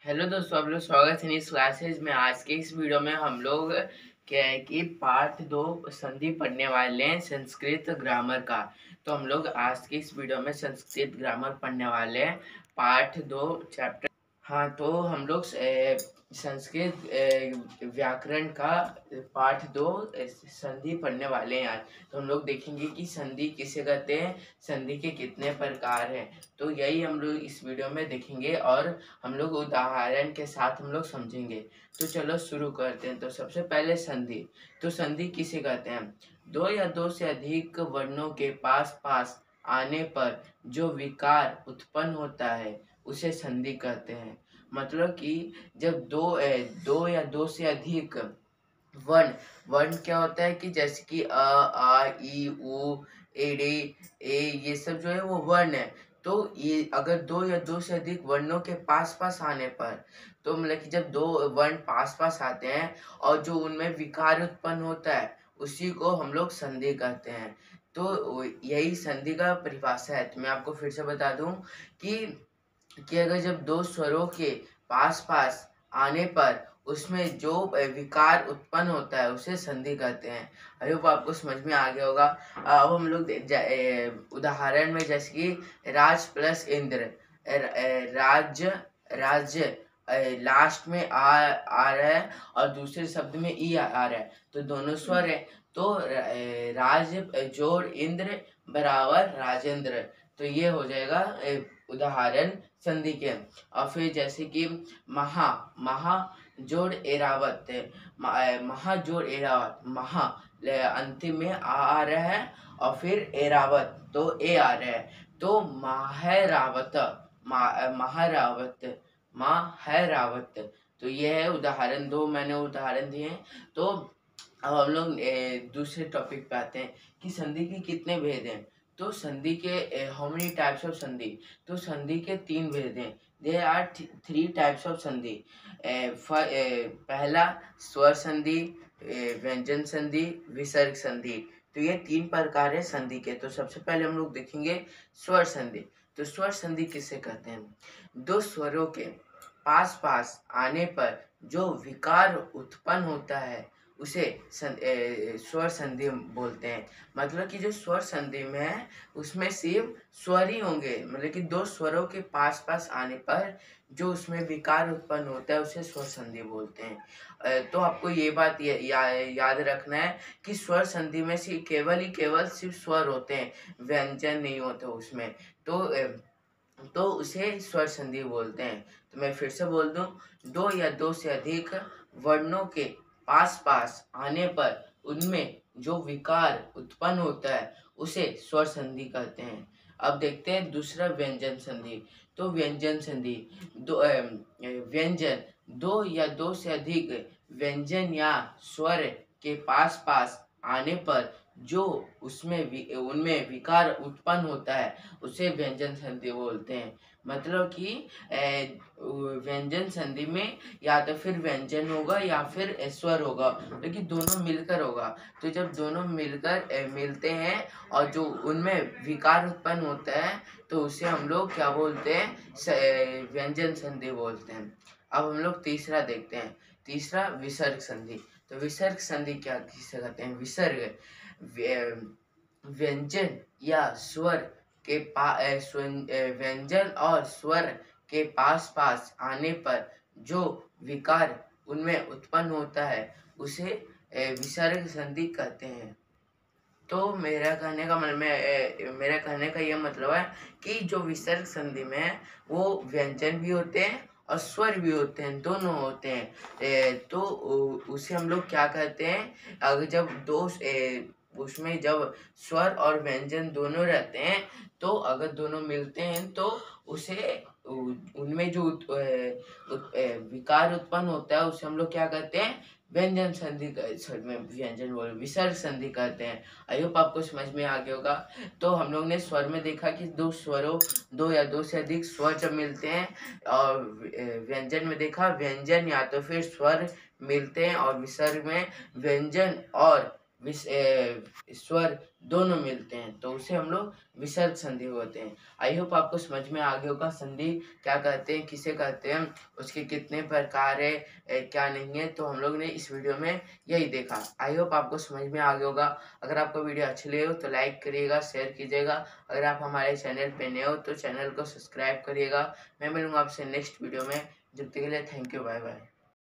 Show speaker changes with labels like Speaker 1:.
Speaker 1: Hello दोस्तों, आप लोग स्वागत है इस क्लासेज में। आज के इस वीडियो में हम लोग क्या है कि पार्ट 2 संधि पढ़ने वाले हैं संस्कृत ग्रामर का। तो हम लोग आज के इस वीडियो में संस्कृत ग्रामर पढ़ने वाले हैं, पार्ट 2 चैप्टर। हाँ, तो हम लोग संस्कृत व्याकरण का पाठ 2 संधि पढ़ने वाले हैं आज। तो हम लोग देखेंगे कि संधि किसे कहते हैं, संधि के कितने प्रकार हैं। तो यही हम लोग इस वीडियो में देखेंगे और हम लोग उदाहरण के साथ हम लोग समझेंगे। तो चलो शुरू करते हैं। तो सबसे पहले संधि। तो संधि किसे कहते हैं? दो या दो से अधिक वर्णों के पास पास आने पर जो विकार उत्पन्न होता है उसे संधि कहते हैं। मतलब कि जब दो या दो से अधिक वर्ण वर्ण क्या होता है कि जैसे कि अ आ ई उ ए ये सब जो है वो वर्ण है। तो ये अगर दो या दो से अधिक वर्णों के पास पास आने पर, तो मतलब कि जब दो वर्ण पास पास आते हैं और जो उनमें विकार उत्पन्न होता है उसी को हम लोग संधि कहते हैं। तो यही संधि का परिभाषा है। तो मैं आपको फिर से बता दूं कि अगर जब दो स्वरों के पास पास आने पर उसमें जो विकार उत्पन्न होता है उसे संधि कहते हैं। आई होप आपको समझ में आ गया होगा। अब हम लोग उदाहरण में जैसे कि राज प्लस इंद्र, राज्य राज्य लास्ट में आ रहा है और दूसरे शब्द में ई आ रहा है, तो दोनों स्वर है। तो राज जोड़ इंद्र बराबर राजेंद्र। तो ये हो जाएगा उदाहरण संधि के। और फिर जैसे कि महा महा जोड़ एरावत, महा जोड़ एरावत, महा अंतिम में आ रहा है और फिर एरावत तो ए आ रहा है, तो महारावत महारावत महारावत। तो ये है उदाहरण दो, मैंने उदाहरण दिए हैं। तो अब हम लोग दूसरे टॉपिक पे आते हैं कि संधि के कितने भेद हैं। तो संधि के हाउ मेनी टाइप्स ऑफ संधि। तो संधि के 3 भेद हैं। देयर आर 3 टाइप्स ऑफ संधि। पहला स्वर संधि, व्यंजन संधि, विसर्ग संधि। तो ये 3 प्रकार है संधि के। तो सबसे पहले हम लोग देखेंगे स्वर संधि। तो स्वर संधि किसे कहते हैं? दो स्वरों के पास पास आने पर जो विकार उत्पन्न होता है उसे स्वर संधि बोलते हैं। मतलब कि जो स्वर संधि में है उसमें सिर्फ स्वर ही होंगे, मतलब कि दो स्वरों के पास पास आने पर जो उसमें विकार उत्पन्न होता है उसे स्वर संधि बोलते हैं। तो आपको ये बात याद रखना है कि स्वर संधि में केवल सिर्फ स्वर होते हैं, व्यंजन नहीं होते उसमें। तो उसे स्वर संधि बोलते हैं। तो मैं फिर से बोल दूं, दो या दो से अधिक वर्णों के पास पास आने पर उनमें जो विकार उत्पन्न होता है उसे स्वर संधि कहते हैं। अब देखते हैं दूसरा व्यंजन संधि। तो व्यंजन संधि व्यंजन दो या दो से अधिक व्यंजन या स्वर के पास पास आने पर जो उनमें विकार उत्पन्न होता है उसे व्यंजन संधि बोलते हैं। मतलब कि व्यंजन संधि में या तो फिर व्यंजन होगा या फिर स्वर होगा, लेकिन दोनों मिलकर होगा। तो जब दोनों मिलकर मिलते हैं और जो उनमें विकार उत्पन्न होता है तो उसे हम लोग क्या बोलते हैं? व्यंजन संधि बोलते हैं। अब हम लोग तीसरा देखते हैं। तीसरा विसर्ग संधि। तो विसर्ग संधि क्या किसे कहते हैं? विसर्ग व्यंजन या स्वर के व्यंजन और स्वर के पास पास आने पर जो विकार उनमें उत्पन्न होता है उसे विसर्ग संधि कहते हैं। तो मेरा कहने का यह मतलब है कि जो विसर्ग संधि में है वो व्यंजन भी होते हैं और स्वर भी होते हैं, दोनों होते हैं। तो उसे हम लोग क्या कहते हैं? अगर जब उसमें जब स्वर और व्यंजन दोनों रहते हैं तो अगर दोनों मिलते हैं तो उसे उनमें जो विकार उत्पन्न होता है उसे हम लोग क्या कहते हैं? व्यंजन संधि व्यंजन बोल विसर्ग संधि कहते हैं। आई होप आपको समझ में आ गया होगा। तो हम लोग ने स्वर में देखा कि दो या दो से अधिक स्वर जब मिलते हैं, और व्यंजन में देखा व्यंजन या तो फिर स्वर मिलते हैं, और विसर्ग में व्यंजन और स्वर दोनों मिलते हैं तो उसे हम लोग विसर्ग संधि होते हैं। आई होप आपको समझ में आ गया होगा संधि क्या कहते हैं, किसे कहते हैं, उसके कितने प्रकार है, क्या नहीं है। तो हम लोग ने इस वीडियो में यही देखा। आई होप आपको समझ में आ गया होगा। अगर आपको वीडियो अच्छी लगे हो तो लाइक करिएगा, शेयर कीजिएगा। अगर आप हमारे चैनल पे नए हो तो चैनल को सब्सक्राइब करिएगा। मैं मिलूंगा आपसे नेक्स्ट वीडियो में। जब तक के लिए थैंक यू, बाय बाय।